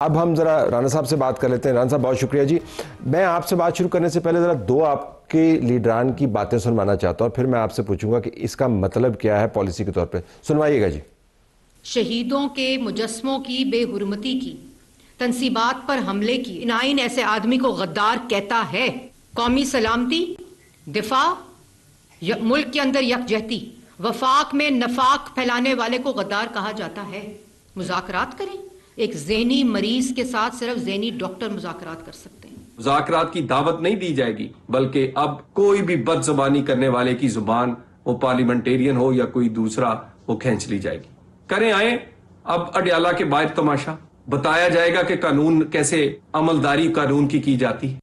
अब हम ज़रा राना साहब से बात कर लेते हैं। राना साहब बहुत शुक्रिया जी। मैं आपसे बात शुरू करने से पहले ज़रा दो आपके लीडरान की बातें सुनवाना चाहता हूँ, फिर मैं आपसे पूछूंगा कि इसका मतलब क्या है पॉलिसी के तौर पे। सुनवाइएगा जी। शहीदों के मुजस्मों की बेहुरमती की, तनसीबात पर हमले की, इन आइन ऐसे आदमी को गद्दार कहता है। कौमी सलामती, दिफा, मुल्क के अंदर यकजहती, वफाक में नफाक फैलाने वाले को गद्दार कहा जाता है। मुज़ाकरात करें, एक ज़हनी मरीज के साथ सिर्फ ज़हनी डॉक्टर मुज़ाकरात कर सकते हैं। मुज़ाकरात की दावत नहीं दी जाएगी, बल्कि अब कोई भी बदजुबानी करने वाले की जुबान, वो पार्लियामेंटेरियन हो या कोई दूसरा, वो खींच ली जाएगी। करें आए अब अडयाला के बाहर तमाशा, बताया जाएगा कि कानून कैसे अमलदारी कानून की जाती है।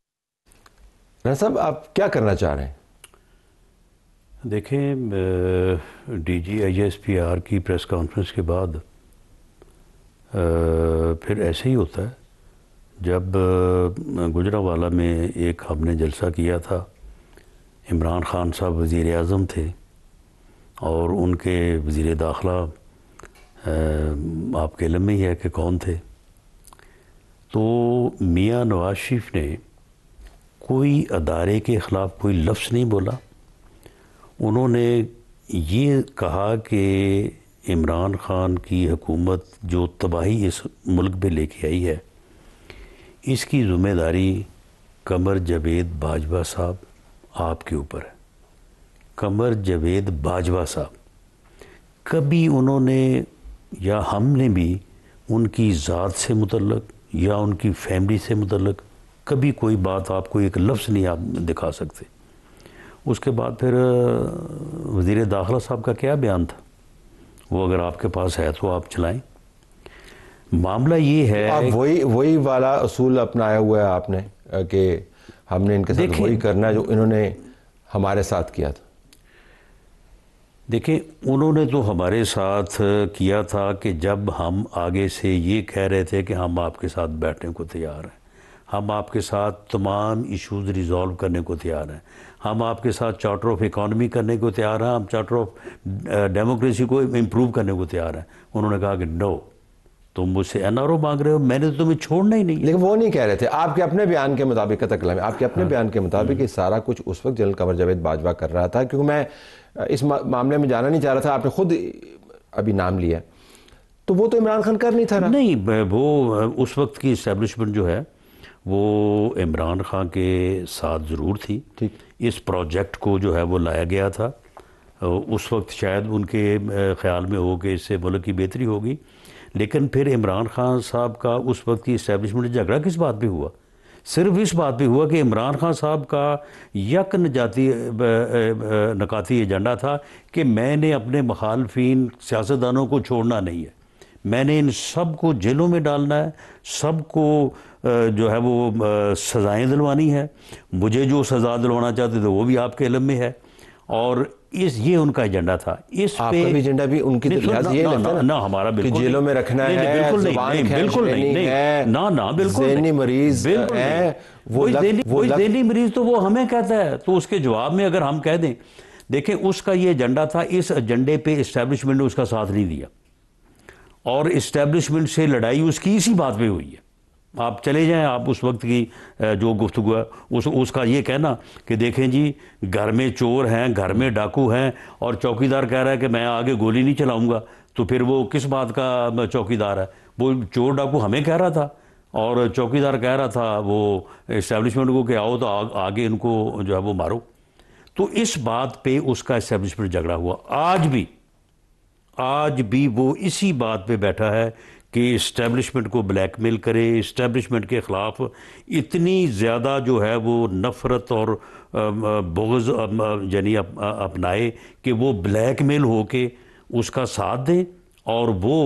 राना साहब आप क्या करना चाह रहे हैं? देखें, DG/ISPR की प्रेस कॉन्फ्रेंस के बाद फिर ऐसे ही होता है। जब गुजरांवाला में एक हमने जलसा किया था, इमरान खान साहब वज़ीर आज़म थे और उनके वज़ीर दाखिला आपके इल्म में ही है कि कौन थे। तो मियाँ नवाज शरीफ ने कोई अदारे के ख़िलाफ़ कोई लफ्ज़ नहीं बोला। उन्होंने ये कहा कि इमरान खान की हुकूमत जो तबाही इस मुल्क पे लेके आई है, इसकी ज़िम्मेदारी कमर जावेद बाजवा साहब आपके ऊपर है। कमर जावेद बाजवा साहब, कभी उन्होंने या हमने भी उनकी ज़ात से मुतल्लक या उनकी फैमिली से मुतल्लक कभी कोई बात, आपको एक लफ्ज़ नहीं आप दिखा सकते। उसके बाद फिर वज़ीर दाखिला साहब का क्या बयान था, वो अगर आपके पास है तो आप चलाएं। मामला ये है, आप वही वाला असूल अपनाया हुआ है आपने कि हमने इनके साथ वही करना है जो इन्होंने हमारे साथ किया था। देखिए, उन्होंने तो हमारे साथ किया था कि जब हम आगे से ये कह रहे थे कि हम आपके साथ बैठने को तैयार हैं, हम आपके साथ तमाम इश्यूज़ रिज़ॉल्व करने को तैयार हैं, हम आपके साथ चार्टर ऑफ इकॉनमी करने को तैयार हैं, हम चार्टर ऑफ डेमोक्रेसी को इम्प्रूव करने को तैयार हैं। उन्होंने कहा कि नो, तुम मुझसे NRO मांग रहे हो, मैंने तो तुम्हें छोड़ना ही नहीं। लेकिन वो नहीं कह रहे थे। आपके अपने बयान के मुताबिक, आपके अपने बयान के मुताबिक ये सारा कुछ उस वक्त जनरल कमर जावेद बाजवा कर रहा था। क्योंकि मैं इस मामले में जाना नहीं चाह रहा था, आपने खुद अभी नाम लिया, तो वो तो इमरान खान कर नहीं था रहा। नहीं, वो उस वक्त की इस्टेब्लिशमेंट जो है वो इमरान खान के साथ ज़रूर थी। ठीक, इस प्रोजेक्ट को जो है वो लाया गया था। उस वक्त शायद उनके ख़्याल में हो कि इससे मुल्क की बेहतरी होगी। लेकिन फिर इमरान खान साहब का उस वक्त की इस्टेब्लिशमेंट झगड़ा किस बात पे हुआ? सिर्फ इस बात पे हुआ कि इमरान खान साहब का यक नकाती एजेंडा था कि मैंने अपने मुखालफिन सियासतदानों को छोड़ना नहीं है, मैंने इन सब को जेलों में डालना है, सबको जो है वो सज़ाएँ दिलवानी है। मुझे जो सज़ा दिलवाना चाहते थे वो भी आपके इल्म में है, और ये उनका एजेंडा था। इस आपका भी एजेंडा भी उनकी लिहाज ये लगता है ना हमारा बिल्कुल जेलों में रखना है, बिल्कुल नहीं, बिल्कुल नहीं, ना बिल्कुल ज़हनी मरीज है वो ज़हनी मरीज तो वो हमें कहता है, तो उसके जवाब में अगर हम कह दें, देखें उसका ये एजेंडा था, इस एजेंडे पे इस्टेब्लिशमेंट ने उसका साथ नहीं दिया और इस्टेब्लिशमेंट से लड़ाई उसकी इसी बात पे हुई है। आप चले जाएं, आप उस वक्त की जो गुफ्तगू है उसका ये कहना कि देखें जी, घर में चोर हैं, घर में डाकू हैं और चौकीदार कह रहा है कि मैं आगे गोली नहीं चलाऊंगा, तो फिर वो किस बात का चौकीदार है? वो चोर डाकू हमें कह रहा था और चौकीदार कह रहा था वो इस्टेब्लिशमेंट को कि आओ तो आगे इनको जो है वो मारो। तो इस बात पे उसका इस्टेब्लिशमेंट झगड़ा हुआ। आज भी वो इसी बात पे बैठा है कि इस्टेब्लिशमेंट को ब्लैकमेल करे, इस्टेब्लिशमेंट के ख़िलाफ़ इतनी ज़्यादा जो है वो नफ़रत और बुग़्ज़ यानी अपनाए कि वो ब्लैकमेल हो के उसका साथ दें और वो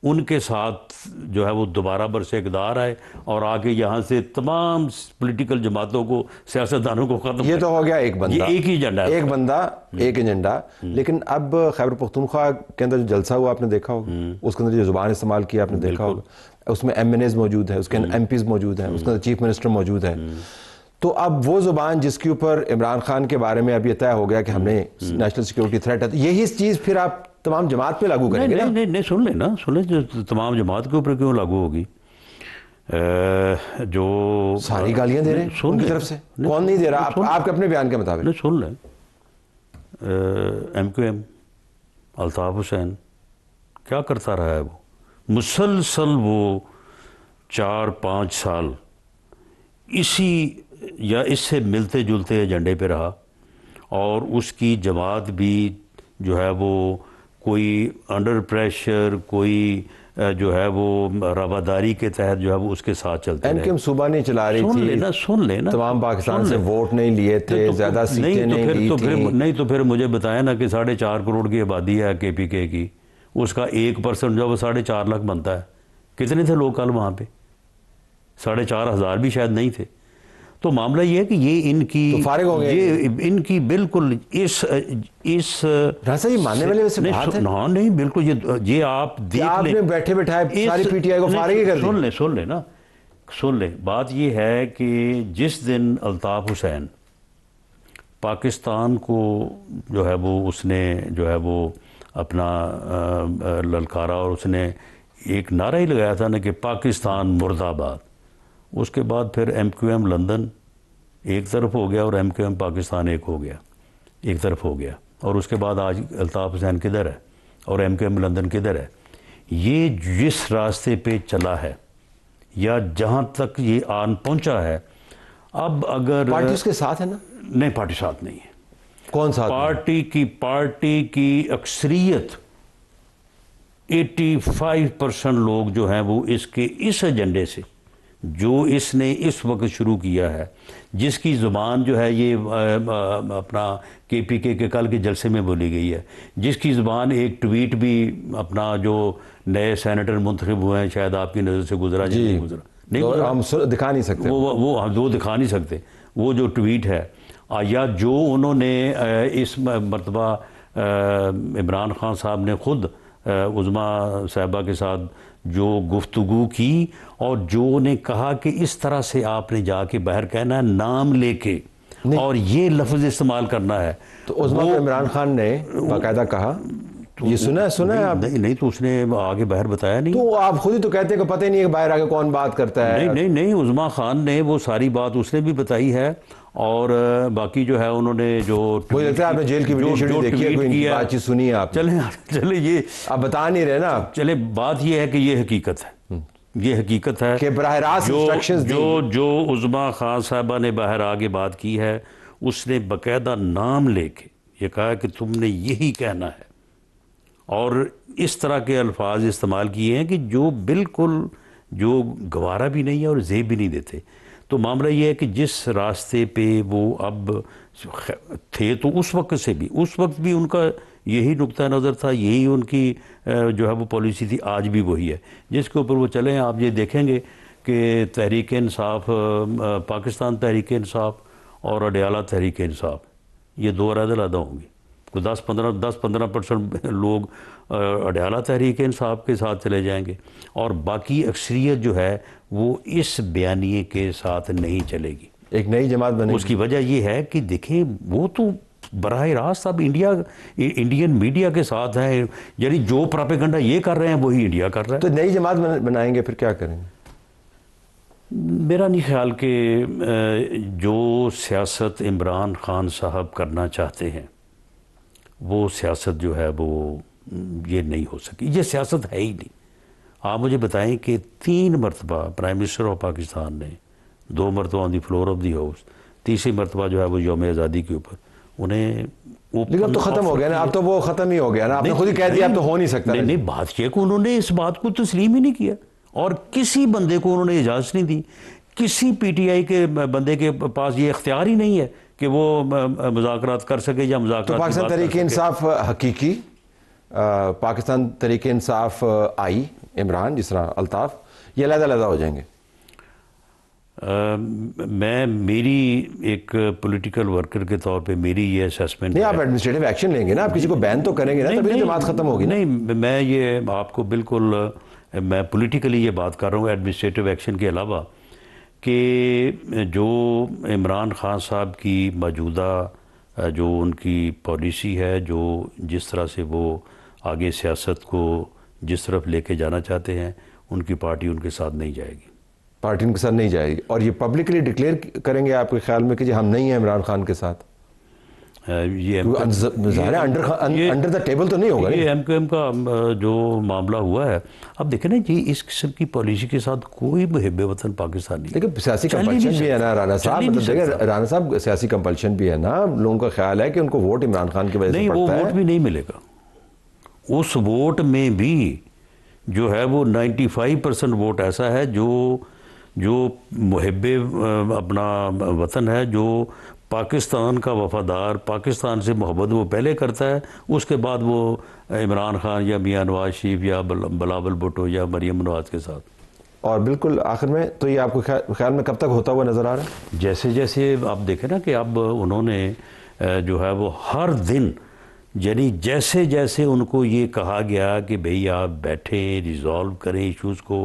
उनके साथ जो है वो दोबारा बरसे इक़्तिदार आए और आगे यहाँ से तमाम पॉलिटिकल जमातों को, सियासतदानों को ख़त्म। ये तो हो गया एक बंदा, एक ही एजेंडा, एक बंदा एक एजेंडा। लेकिन अब खैबर पख्तूनख्वा के अंदर जो जलसा हुआ आपने देखा होगा, उसके अंदर जो ज़ुबान इस्तेमाल किया आपने देखा होगा, उसमें MNAs मौजूद है, उसके अंदर MPs मौजूद हैं, उसके अंदर चीफ मिनिस्टर मौजूद है। तो अब वो ज़ुबान जिसके ऊपर इमरान खान के बारे में अब ये तय हो गया कि हमने नेशनल सिक्योरिटी थ्रेट है, यही चीज़ फिर आप तमाम जमात पे लागू करेंगे? नहीं, सुन ले, तमाम जमात के ऊपर क्यों लागू होगी? जो सारी गालियां दे रहे हैं उनकी तरफ से। कौन नहीं दे रहा? आपके अपने बयान के मुताबिक। नहीं, सुन लें, MQM अल्ताफ हुसैन क्या करता रहा है? वो मुसलसल वो 4-5 साल इसी या इससे मिलते जुलते एजेंडे पे रहा, और उसकी जमात भी जो है वो कोई अंडर प्रेशर, कोई जो है वो रवादारी के तहत जो है वो उसके साथ चलते रहे। MQM सूबा नहीं चला रही थी, सुन लेना तमाम पाकिस्तान से वोट नहीं लिए थे, ज्यादा सीटें नहीं ली थी। नहीं तो फिर मुझे बताया ना कि 4.5 करोड़ की आबादी है KPK की, उसका 1% जो वो 4.5 लाख बनता है। कितने थे लोग कल वहाँ पे? 4,500 भी शायद नहीं थे। तो मामला ये है कि ये इनकी तो फारिग हो गए, ये इनकी बिल्कुल इस मानने वाले वैसे बात है। हाँ नहीं, बिल्कुल ये आप देख लें, आपने बैठे बैठाए सारी PTI को फारिग ही कर दी। सुन ले, बात ये है कि जिस दिन अल्ताफ हुसैन पाकिस्तान को जो है वो उसने जो है वो अपना ललकारा, और उसने एक नारा ही लगाया था ना कि पाकिस्तान मुर्दाबाद। उसके बाद फिर MQM लंदन एक तरफ हो गया और MQM पाकिस्तान एक तरफ हो गया, और उसके बाद आज अल्ताफ हुसैन किधर है और MQM लंदन किधर है? ये जिस रास्ते पे चला है या जहाँ तक ये आन पहुँचा है, अब अगर पार्टी उसके साथ है ना? नहीं, पार्टी साथ नहीं है। कौन साथ? पार्टी की अक्सरियत 85% लोग जो हैं वो इसके इस एजेंडे से जो इसने इस वक्त शुरू किया है, जिसकी ज़ुबान जो है ये अपना KPK के कल के जलसे में बोली गई है, जिसकी ज़ुबान एक ट्वीट भी अपना जो नए सेनेटर मुंतखब हुए हैं, शायद आपकी नज़र से गुजरा जी, नहीं गुजरा, हम दिखा नहीं सकते, वो दिखा नहीं सकते, वो जो ट्वीट है या जो उन्होंने इस मरतबा इमरान खान साहब ने ख़ुद उज़मा साहिबा के साथ जो गुफ्तगू की, और जो ने कहा कि इस तरह से आपने जाके बाहर कहना है नाम लेके और ये लफ्ज़ इस्तेमाल करना है। तो उज़मा को इमरान खान ने बाकायदा कहा, तो ये सुना है आप? नहीं, तो उसने आगे बाहर बताया नहीं। तो आप खुद ही तो कहते हैं कि पता ही नहीं है बाहर आके कौन बात करता है। नहीं, उज़मा खान ने वो सारी बात उसने भी बताई है, और बाकी जो है उन्होंने जो मुझे लगता है आपने जेल की वीडियो देखी है, कोई बातचीत सुनी है आप? चले ये आप बता नहीं रहे ना। चले, बात ये है कि ये हकीकत है, ये हकीकत है कि बराह रास्त इंस्ट्रक्शंस जो उज़मा खान साहबा ने बाहर आगे बात की है, उसने बाकायदा नाम लेके ये कहा कि तुमने यही कहना है, और इस तरह के अल्फाज इस्तेमाल किए हैं कि जो बिल्कुल जो गवारा भी नहीं है और जेब भी नहीं देते। तो मामला ये है कि जिस रास्ते पे वो अब थे, तो उस वक्त भी उनका यही नुक्ता नज़र था, यही उनकी जो है वो पॉलिसी थी, आज भी वही है जिसके ऊपर वो चले हैं। आप ये देखेंगे कि तहरीक इंसाफ, पाकिस्तान तहरीक इंसाफ और अडयाला तहरीक इंसाफ, ये दो अलग होंगी। तो 10-15% लोग अडयाला तहरीक इंसाफ के साथ चले जाएंगे, और बाकी अक्सरियत जो है वो इस बयानिए के साथ नहीं चलेगी, एक नई जमात बनेगी। उसकी वजह ये है कि देखें, वो तो बराह रास्त अब इंडियन मीडिया के साथ है, यानी जो प्रोपेगेंडा ये कर रहे हैं वही इंडिया कर रहा है। तो नई जमात बनाएंगे, फिर क्या करेंगे? मेरा नहीं ख्याल कि जो सियासत इमरान खान साहब करना चाहते हैं वो सियासत जो है वो ये नहीं हो सकी, ये सियासत है ही नहीं। आप मुझे बताएं कि 3 मरतबा प्राइम मिनिस्टर ऑफ पाकिस्तान ने, 2 मरतबा on the floor of the house, तीसरी मरतबा जो है वो यौम आज़ादी के ऊपर उन्हें। लेकिन अब तो ख़त्म हो गया ना, अब तो वो ख़त्म ही हो गया ना, आपने खुद ही कह दिया अब तो हो नहीं सकता। नहीं, बात यह कि उन्होंने इस बात को तस्लीम ही नहीं किया, और किसी बंदे को उन्होंने इजाज़त नहीं दी, किसी PTI के बंदे के पास ये इख्तियार ही नहीं है कि वो मुज़ाकरात कर सके या मुज़ाकरात। तो पाकिस्तान तहरीक इंसाफ हकीकी, पाकिस्तान तहरीक इंसाफ आई इमरान, जिस तरह अल्ताफ, ये अलग-अलग हो जाएंगे। मेरी एक पॉलिटिकल वर्कर के तौर पे मेरी ये असेसमेंट नहीं, आप एडमिनिस्ट्रेटिव एक्शन लेंगे ना, आप किसी को बैन तो करेंगे ना, तभी जमात खत्म होगी। नहीं, मैं ये आपको बिल्कुल, मैं पॉलिटिकली ये बात कर रहा हूँ एडमिनिस्ट्रेटिव एक्शन के अलावा, कि जो इमरान खान साहब की मौजूदा जो उनकी पॉलिसी है, जो जिस तरह से वो आगे सियासत को जिस तरफ लेके जाना चाहते हैं, उनकी पार्टी उनके साथ नहीं जाएगी। पार्टी के साथ नहीं जाएगी, और ये पब्लिकली डिक्लेयर करेंगे आपके ख्याल में कि जी हम नहीं हैं इमरान खान के साथ? ये अंडर द टेबल तो नहीं होगा। ये एमक्यूएम का जो मामला हुआ है, अब देखें ना जी, इस किस्म की पॉलिसी के साथ कोई मुहिब वतन पाकिस्तान नहीं। लेकिन सियासी कंपल्शन भी है ना राना साहब, मतलब देखिए राना साहब, सियासी कंपल्शन भी है ना। लोगों का ख्याल है कि उनको वोट इमरान खान की वजह से नहीं, वो पड़ता है। वोट भी नहीं मिलेगा। उस वोट में भी जो है वो 95% वोट ऐसा है जो मुहिब्बे अपना वतन है, जो पाकिस्तान का वफादार, पाकिस्तान से मोहब्बत वो पहले करता है, उसके बाद वो इमरान खान या मियां नवाज शरीफ या बिलावल भुट्टो या मरियम नवाज के साथ। और बिल्कुल आखिर में तो ये आपको ख्याल में कब तक होता हुआ नजर आ रहा है? जैसे जैसे आप देखें ना कि अब उन्होंने जो है वो हर दिन, यानी जैसे जैसे उनको ये कहा गया कि भाई आप बैठे रिजॉल्व करें इश्यूज को,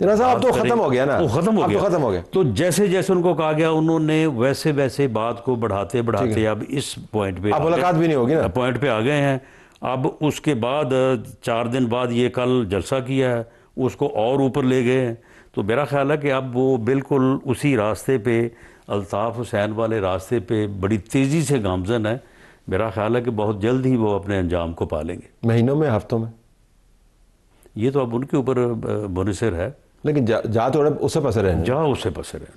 साहब अब तो खत्म हो गया ना, वो खत्म हो गया। तो जैसे जैसे उनको कहा गया, उन्होंने वैसे वैसे बात को बढ़ाते बढ़ाते अब इस पॉइंट पे, अब मुलाकात भी नहीं होगी ना, पॉइंट पे आ गए हैं। अब उसके बाद 4 दिन बाद ये कल जलसा किया है, उसको और ऊपर ले गए हैं। तो मेरा ख्याल है कि अब वो बिल्कुल उसी रास्ते पे, अल्ताफ़ हुसैन वाले रास्ते पे बड़ी तेज़ी से गामजन है। मेरा ख्याल है कि बहुत जल्द ही वो अपने अंजाम को पालेंगे। महीनों में, हफ्तों में, ये तो अब उनके ऊपर मुनसर है। लेकिन जा तो उससे पसर है, जा उससे पसर है।